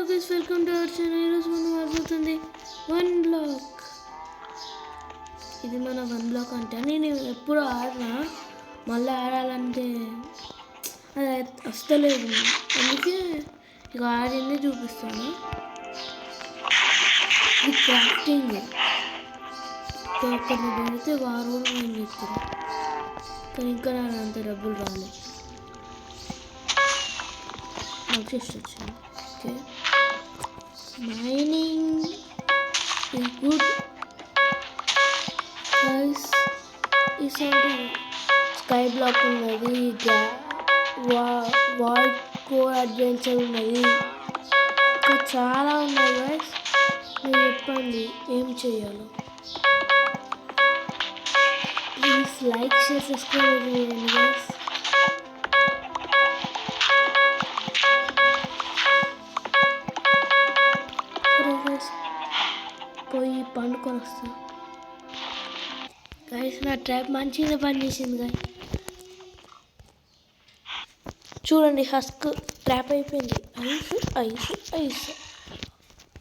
Guys welcome to our channel. ఈరోజు మనం ఆడుతుంది 1 బ్లాక్. ఇది మన 1 బ్లాక్ అంటే నేను ఎప్పుడు ఆడినా మళ్ళీ ఆడాలంటే అది వస్తలేదు, అందుకే ఇక ఆడింది చూపిస్తాను. ఇది క్రాఫ్టింగ్ ఒక్కరిని పెడితే వారు ఏం చెప్తారు, కానీ ఇంకా నాకు అంత డబ్బులు రాలేదు. నాకు జస్ట్ వచ్చింది. Okay, mining is good guys. ఇసంటి స్కై బ్లాక్ ఉన్నది, వాల్డ్ కోర్ అడ్వెంచర్ ఉన్నది, ఇంకా చాలా ఉన్నాయి గైస్. మీరు చెప్పండి ఏం చేయాలో. ప్లీజ్ లైక్ షేర్ సబ్స్క్రైబ్ చేయండి గైస్. పోయి పండుకొని వస్తాను గైస్. నా ట్రాప్ మంచిగా పనిచేసింది గైస్. చూడండి, హస్క్ ట్రాప్ అయిపోయింది. ఐస్ ఐస్ ఐస్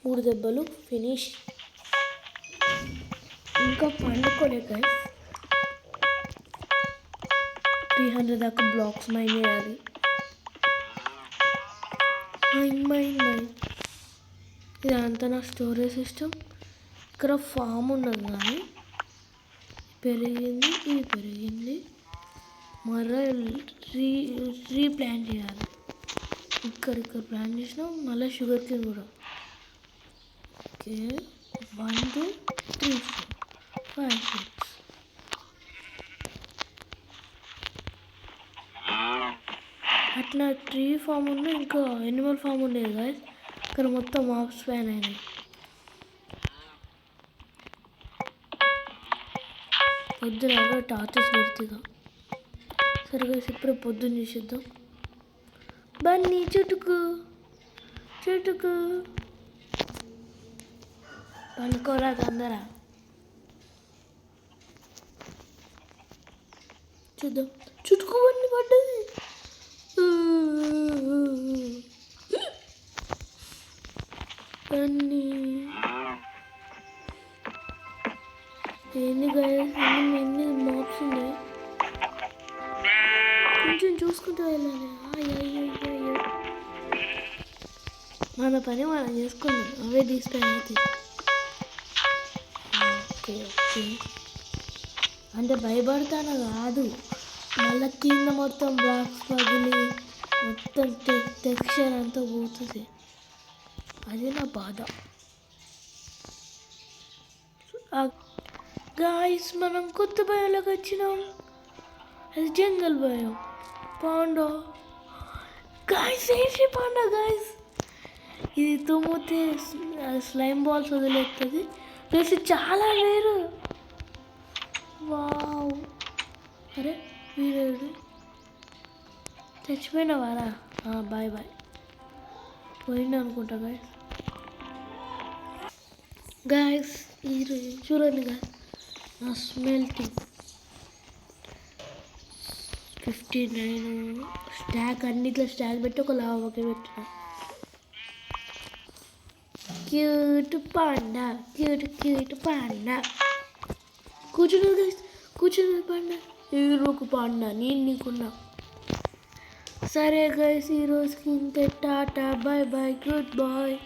3 దెబ్బలు ఫినిష్. ఇంకా పండుకోలే గైస్. 300 దాకా బ్లాక్స్ మైన్ చేయాలి. మైన్ ఇదంతా నా స్టోరేజ్ సిస్టమ్. ఇక్కడ ఫామ్ ఉన్నది, కానీ పెరిగింది, ఇది పెరిగింది. మళ్ళీ రీప్లాంట్ చేయాలి. ఇక్కడ ప్లాంట్ చేసినాం, మళ్ళీ షుగర్ కేన్ కూడా. ఓకే, 1 2 3 4 5 6. అట్లా ట్రీ ఫామ్ ఉన్న ఇంకా ఎనిమల్ ఫామ్ ఉండేది గాయస్. ఇక్కడ మొత్తం మాప్స్ ఫ్యాన్ అయినాయి. పొద్దున ఎవరో టార్చెస్ పెడుతుందా. సరే గైస్, ఇప్పుడే పొద్దున్న చేసేద్దాం. బన్నీ చుట్టుకు పనుకోరా తొందర. చూద్దాం. చుట్టుకు బన్నీ పడ్డది. బన్నీ ఎన్ని గైస్, ఎన్ని మాప్స్ ఉన్నాయి. కొంచెం చూసుకుంటూ వెళ్ళాలి. అయ్యో, మన పని మనం చేసుకుందాం. అవే తీసుకొని అయితే ఓకే అంటే భయపడతాను కాదు, మళ్ళీ కింద మొత్తం బ్లాక్స్ పగిలి మొత్తం టెక్స్చర్ అంతా పోతుంది. అది నా బాధ గాయస్. మనం కొత్త భయంలోకి వచ్చినాం. అది జంగల్ భయం. పాండా గాయస్, ఏంటి పాండా గాయస్. ఇది తుమ్మితే స్లైమ్ బాల్స్ వదిలేస్తుంది. ప్లస్ చాలా రేరు. వావ్, అరే వీరేడు చచ్చిపోయినావారా? బాయ్ పోయింది అనుకుంటా గాయస్. గాయస్ ఈరోజు చూడండి గాయస్, నా స్మెల్టింగ్ 59 స్టాక్. అన్నిట్లో స్టాక్ పెట్టి ఒక లావాకి పెట్టిన. Cute panda, cute panda. కూర్చున్నది గైస్, కూర్చున్నది పాండా. ఈరోజు పాండా నేను నీకున్నా. సరే గైస్, ఈరోజుకి ఇంతే. టాటా, బాయ్ గుడ్ బాయ్.